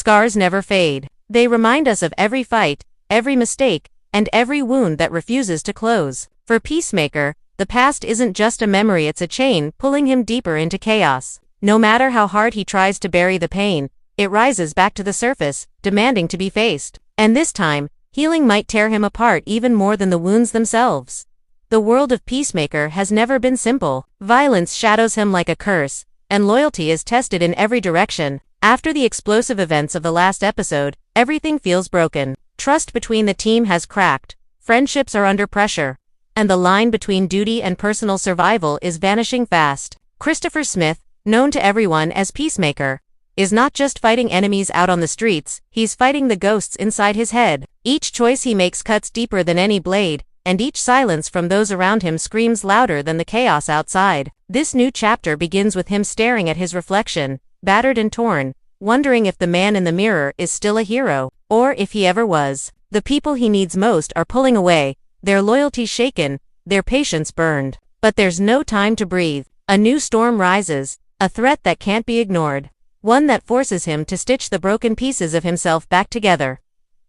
Scars never fade. They remind us of every fight, every mistake, and every wound that refuses to close. For Peacemaker, the past isn't just a memory, it's a chain pulling him deeper into chaos. No matter how hard he tries to bury the pain, it rises back to the surface, demanding to be faced. And this time, healing might tear him apart even more than the wounds themselves. The world of Peacemaker has never been simple. Violence shadows him like a curse, and loyalty is tested in every direction. After the explosive events of the last episode, everything feels broken. Trust between the team has cracked, friendships are under pressure, and the line between duty and personal survival is vanishing fast. Christopher Smith, known to everyone as Peacemaker, is not just fighting enemies out on the streets, he's fighting the ghosts inside his head. Each choice he makes cuts deeper than any blade, and each silence from those around him screams louder than the chaos outside. This new chapter begins with him staring at his reflection, battered and torn, wondering if the man in the mirror is still a hero, or if he ever was. The people he needs most are pulling away, their loyalty shaken, their patience burned. But there's no time to breathe. A new storm rises, a threat that can't be ignored. One that forces him to stitch the broken pieces of himself back together.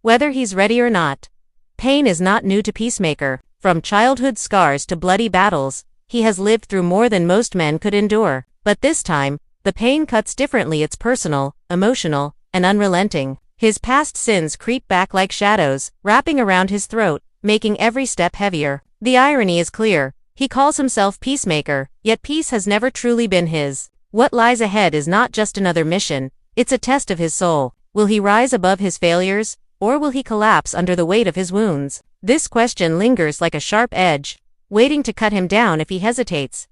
Whether he's ready or not. Pain is not new to Peacemaker. From childhood scars to bloody battles, he has lived through more than most men could endure. But this time, the pain cuts differently. It's personal, emotional, and unrelenting. His past sins creep back like shadows, wrapping around his throat, making every step heavier. The irony is clear. He calls himself Peacemaker, yet peace has never truly been his. What lies ahead is not just another mission, it's a test of his soul. Will he rise above his failures, or will he collapse under the weight of his wounds? This question lingers like a sharp edge, waiting to cut him down if he hesitates.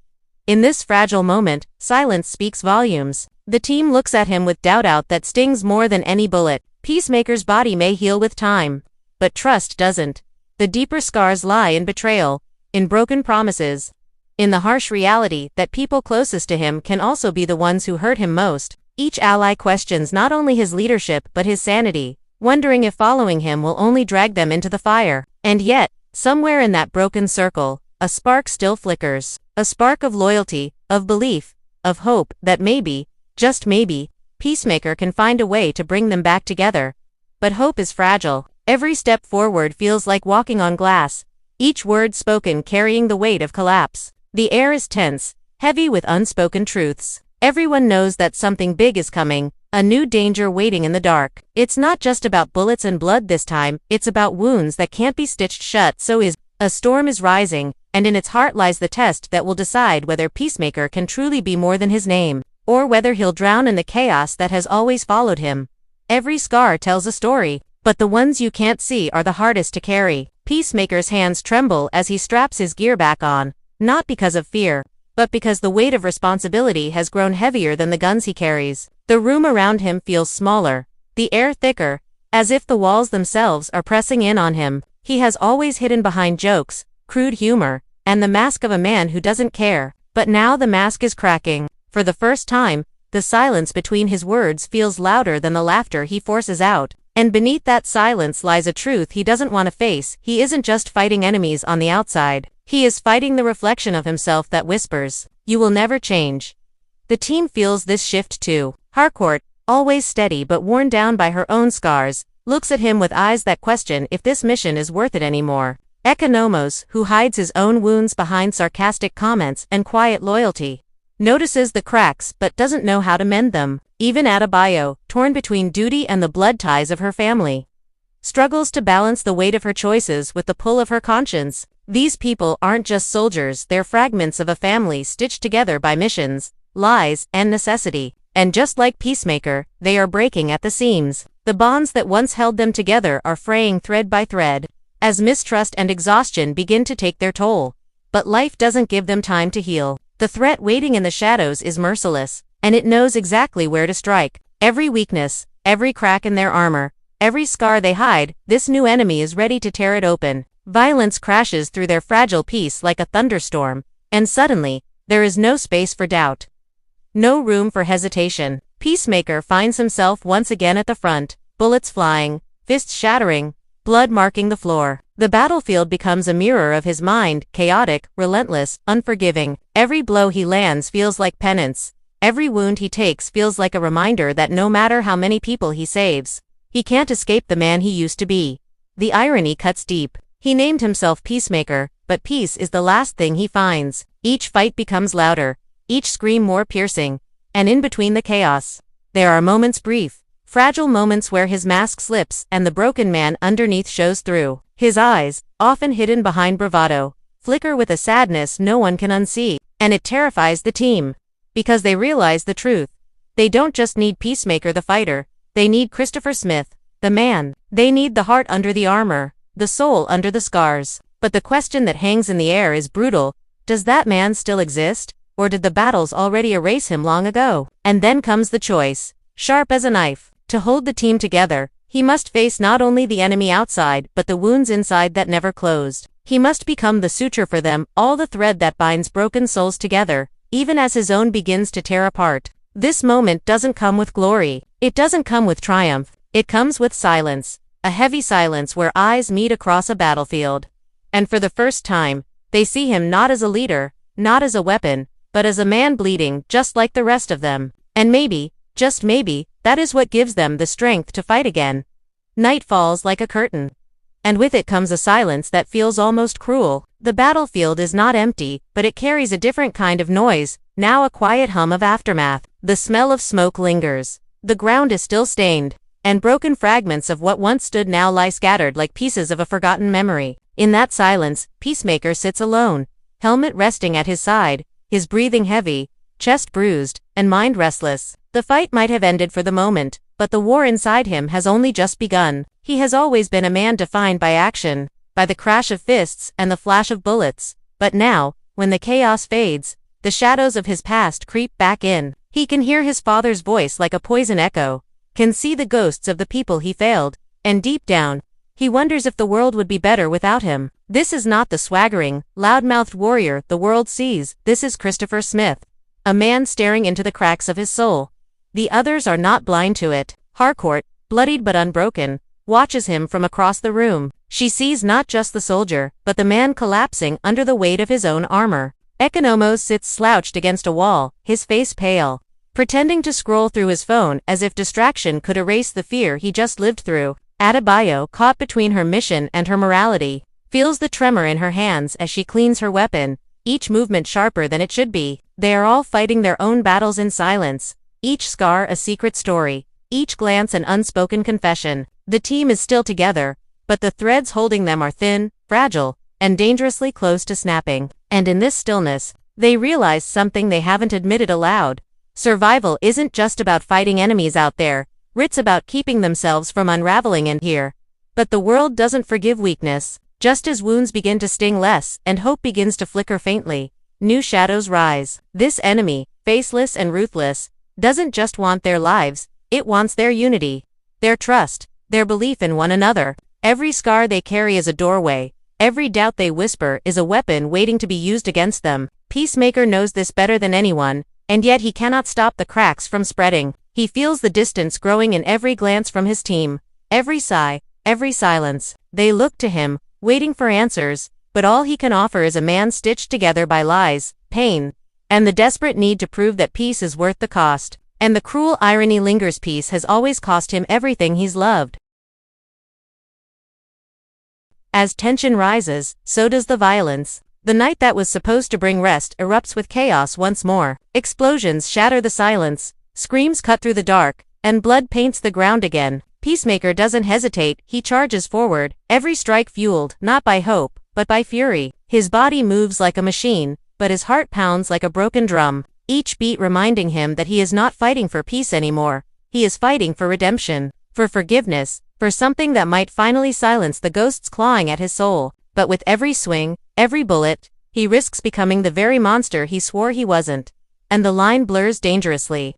In this fragile moment, silence speaks volumes. The team looks at him with doubt that stings more than any bullet. Peacemaker's body may heal with time, but trust doesn't. The deeper scars lie in betrayal, in broken promises, in the harsh reality that people closest to him can also be the ones who hurt him most. Each ally questions not only his leadership but his sanity, wondering if following him will only drag them into the fire. And yet, somewhere in that broken circle, a spark still flickers. A spark of loyalty, of belief, of hope that maybe, just maybe, Peacemaker can find a way to bring them back together. But hope is fragile. Every step forward feels like walking on glass, each word spoken carrying the weight of collapse. The air is tense, heavy with unspoken truths. Everyone knows that something big is coming, a new danger waiting in the dark. It's not just about bullets and blood this time, it's about wounds that can't be stitched shut. A storm is rising, and in its heart lies the test that will decide whether Peacemaker can truly be more than his name, or whether he'll drown in the chaos that has always followed him. Every scar tells a story, but the ones you can't see are the hardest to carry. Peacemaker's hands tremble as he straps his gear back on, not because of fear, but because the weight of responsibility has grown heavier than the guns he carries. The room around him feels smaller, the air thicker, as if the walls themselves are pressing in on him. He has always hidden behind jokes, crude humor, and the mask of a man who doesn't care. But now the mask is cracking. For the first time, the silence between his words feels louder than the laughter he forces out. And beneath that silence lies a truth he doesn't want to face. He isn't just fighting enemies on the outside. He is fighting the reflection of himself that whispers, "You will never change." The team feels this shift too. Harcourt, always steady but worn down by her own scars, looks at him with eyes that question if this mission is worth it anymore. Economos, who hides his own wounds behind sarcastic comments and quiet loyalty, notices the cracks but doesn't know how to mend them. Even Adebayo, torn between duty and the blood ties of her family, struggles to balance the weight of her choices with the pull of her conscience. These people aren't just soldiers, they're fragments of a family stitched together by missions, lies, and necessity. And just like Peacemaker, they are breaking at the seams. The bonds that once held them together are fraying thread by thread, as mistrust and exhaustion begin to take their toll. But life doesn't give them time to heal. The threat waiting in the shadows is merciless, and it knows exactly where to strike. Every weakness, every crack in their armor, every scar they hide, this new enemy is ready to tear it open. Violence crashes through their fragile peace like a thunderstorm, and suddenly, there is no space for doubt. No room for hesitation. Peacemaker finds himself once again at the front, bullets flying, fists shattering, blood marking the floor. The battlefield becomes a mirror of his mind, chaotic, relentless, unforgiving. Every blow he lands feels like penance. Every wound he takes feels like a reminder that no matter how many people he saves, he can't escape the man he used to be. The irony cuts deep. He named himself Peacemaker, but peace is the last thing he finds. Each fight becomes louder, each scream more piercing, and in between the chaos, there are moments brief, fragile moments where his mask slips and the broken man underneath shows through. His eyes, often hidden behind bravado, flicker with a sadness no one can unsee, and it terrifies the team. Because they realize the truth. They don't just need Peacemaker the fighter, they need Christopher Smith, the man. They need the heart under the armor, the soul under the scars. But the question that hangs in the air is brutal. Does that man still exist? Or did the battles already erase him long ago? And then comes the choice, sharp as a knife. To hold the team together, he must face not only the enemy outside but the wounds inside that never closed. He must become the suture for them, all the thread that binds broken souls together, even as his own begins to tear apart. This moment doesn't come with glory. It doesn't come with triumph. It comes with silence. A heavy silence where eyes meet across a battlefield. And for the first time, they see him not as a leader, not as a weapon, but as a man bleeding just like the rest of them. And maybe, just maybe, that is what gives them the strength to fight again. Night falls like a curtain. And with it comes a silence that feels almost cruel. The battlefield is not empty, but it carries a different kind of noise, now a quiet hum of aftermath. The smell of smoke lingers. The ground is still stained, and broken fragments of what once stood now lie scattered like pieces of a forgotten memory. In that silence, Peacemaker sits alone, helmet resting at his side, his breathing heavy, chest bruised, and mind restless. The fight might have ended for the moment, but the war inside him has only just begun. He has always been a man defined by action, by the crash of fists and the flash of bullets. But now, when the chaos fades, the shadows of his past creep back in. He can hear his father's voice like a poison echo, can see the ghosts of the people he failed, and deep down, he wonders if the world would be better without him. This is not the swaggering, loud-mouthed warrior the world sees. This is Christopher Smith, a man staring into the cracks of his soul. The others are not blind to it. Harcourt, bloodied but unbroken, watches him from across the room. She sees not just the soldier, but the man collapsing under the weight of his own armor. Economos sits slouched against a wall, his face pale, pretending to scroll through his phone as if distraction could erase the fear he just lived through. Adebayo, caught between her mission and her morality, feels the tremor in her hands as she cleans her weapon, each movement sharper than it should be. They are all fighting their own battles in silence, each scar a secret story, each glance an unspoken confession. The team is still together, but the threads holding them are thin, fragile, and dangerously close to snapping. And in this stillness, they realize something they haven't admitted aloud. Survival isn't just about fighting enemies out there, it's about keeping themselves from unraveling in here. But the world doesn't forgive weakness. Just as wounds begin to sting less and hope begins to flicker faintly, new shadows rise. This enemy, faceless and ruthless, doesn't just want their lives, it wants their unity, their trust, their belief in one another. Every scar they carry is a doorway. Every doubt they whisper is a weapon waiting to be used against them. Peacemaker knows this better than anyone, and yet he cannot stop the cracks from spreading. He feels the distance growing in every glance from his team, every sigh, every silence. They look to him, waiting for answers, but all he can offer is a man stitched together by lies, pain, and the desperate need to prove that peace is worth the cost. And the cruel irony lingers. Peace has always cost him everything he's loved. As tension rises, so does the violence. The night that was supposed to bring rest erupts with chaos once more. Explosions shatter the silence, screams cut through the dark, and blood paints the ground again. Peacemaker doesn't hesitate, he charges forward, every strike fueled, not by hope, but by fury. His body moves like a machine, but his heart pounds like a broken drum, each beat reminding him that he is not fighting for peace anymore. He is fighting for redemption, for forgiveness, for something that might finally silence the ghosts clawing at his soul. But with every swing, every bullet, he risks becoming the very monster he swore he wasn't. And the line blurs dangerously.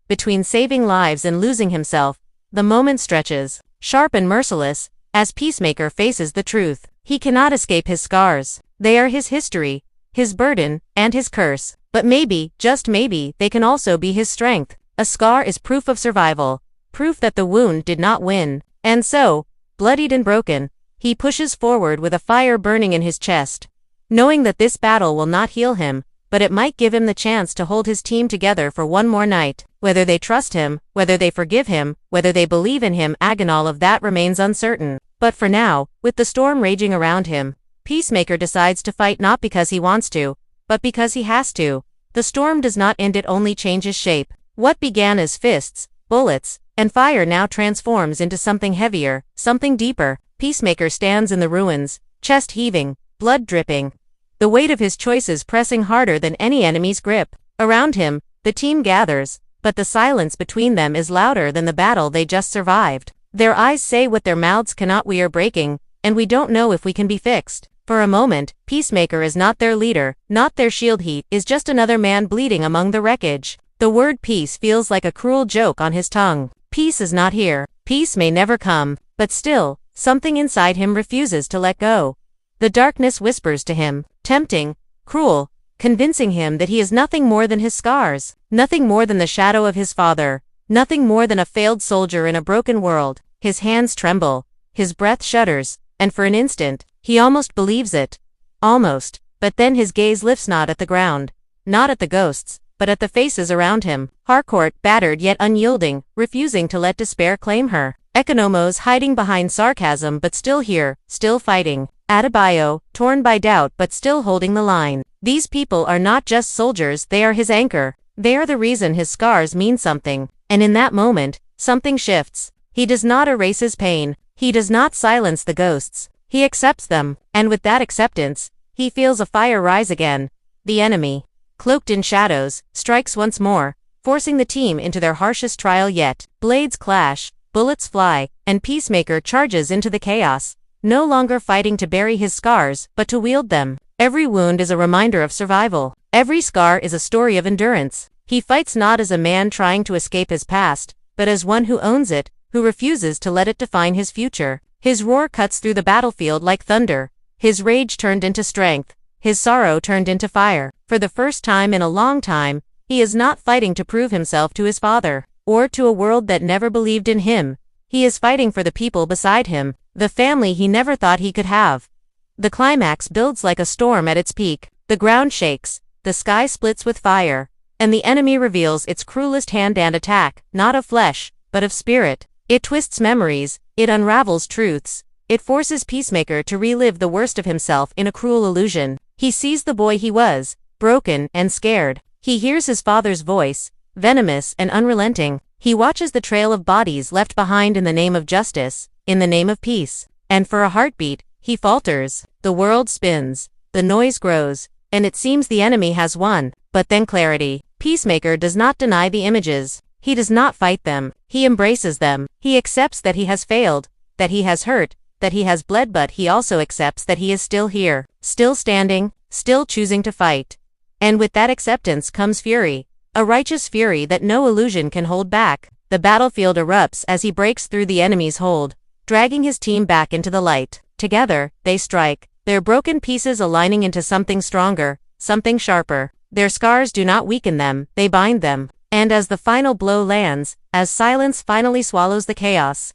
Between saving lives and losing himself, the moment stretches, sharp and merciless, as Peacemaker faces the truth. He cannot escape his scars. They are his history, his burden, and his curse. But maybe, just maybe, they can also be his strength. A scar is proof of survival, proof that the wound did not win. And so, bloodied and broken, he pushes forward with a fire burning in his chest, knowing that this battle will not heal him, but it might give him the chance to hold his team together for one more night. Whether they trust him, whether they forgive him, whether they believe in him, all of that remains uncertain. But for now, with the storm raging around him, Peacemaker decides to fight not because he wants to, but because he has to. The storm does not end, it only changes shape. What began as fists, bullets, and fire now transforms into something heavier, something deeper. Peacemaker stands in the ruins, chest heaving, blood dripping, the weight of his choices pressing harder than any enemy's grip. Around him, the team gathers, but the silence between them is louder than the battle they just survived. Their eyes say what their mouths cannot. We are breaking, and we don't know if we can be fixed. For a moment, Peacemaker is not their leader, not their shield. He is just another man bleeding among the wreckage. The word peace feels like a cruel joke on his tongue. Peace is not here. Peace may never come, but still, something inside him refuses to let go. The darkness whispers to him, tempting, cruel, convincing him that he is nothing more than his scars, nothing more than the shadow of his father, nothing more than a failed soldier in a broken world. His hands tremble, his breath shudders, and for an instant, he almost believes it. Almost, but then his gaze lifts not at the ground, not at the ghosts, but at the faces around him. Harcourt, battered yet unyielding, refusing to let despair claim her. Economos hiding behind sarcasm but still here, still fighting. Adebayo, torn by doubt but still holding the line. These people are not just soldiers, they are his anchor. They are the reason his scars mean something. And in that moment, something shifts. He does not erase his pain. He does not silence the ghosts. He accepts them, and with that acceptance, he feels a fire rise again. The enemy, cloaked in shadows, strikes once more, forcing the team into their harshest trial yet. Blades clash, bullets fly, and Peacemaker charges into the chaos, no longer fighting to bury his scars, but to wield them. Every wound is a reminder of survival. Every scar is a story of endurance. He fights not as a man trying to escape his past, but as one who owns it, who refuses to let it define his future. His roar cuts through the battlefield like thunder, his rage turned into strength, his sorrow turned into fire. For the first time in a long time, he is not fighting to prove himself to his father, or to a world that never believed in him. He is fighting for the people beside him, the family he never thought he could have. The climax builds like a storm at its peak. The ground shakes, the sky splits with fire, and the enemy reveals its cruelest hand and attack, not of flesh, but of spirit. It twists memories, it unravels truths, it forces Peacemaker to relive the worst of himself in a cruel illusion. He sees the boy he was, broken and scared. He hears his father's voice, venomous and unrelenting. He watches the trail of bodies left behind in the name of justice, in the name of peace. And for a heartbeat, he falters. The world spins, the noise grows, and it seems the enemy has won. But then clarity. Peacemaker does not deny the images. He does not fight them. He embraces them. He accepts that he has failed, that he has hurt, that he has bled, but he also accepts that he is still here, still standing, still choosing to fight. And with that acceptance comes fury, a righteous fury that no illusion can hold back. The battlefield erupts as he breaks through the enemy's hold, dragging his team back into the light. Together, they strike, their broken pieces aligning into something stronger, something sharper. Their scars do not weaken them, they bind them. And as the final blow lands, as silence finally swallows the chaos,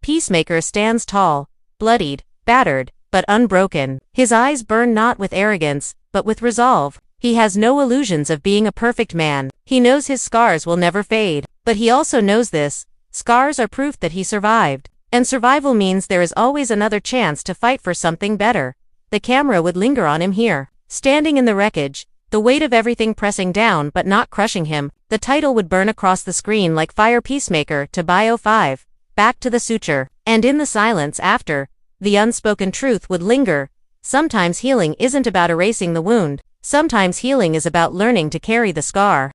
Peacemaker stands tall, bloodied, battered, but unbroken. His eyes burn not with arrogance, but with resolve. He has no illusions of being a perfect man. He knows his scars will never fade. But he also knows this: scars are proof that he survived. And survival means there is always another chance to fight for something better. The camera would linger on him here, standing in the wreckage, the weight of everything pressing down but not crushing him. The title would burn across the screen like fire: Peacemaker to Bio 5, back to the Suture. And in the silence after, the unspoken truth would linger. Sometimes healing isn't about erasing the wound. Sometimes healing is about learning to carry the scar.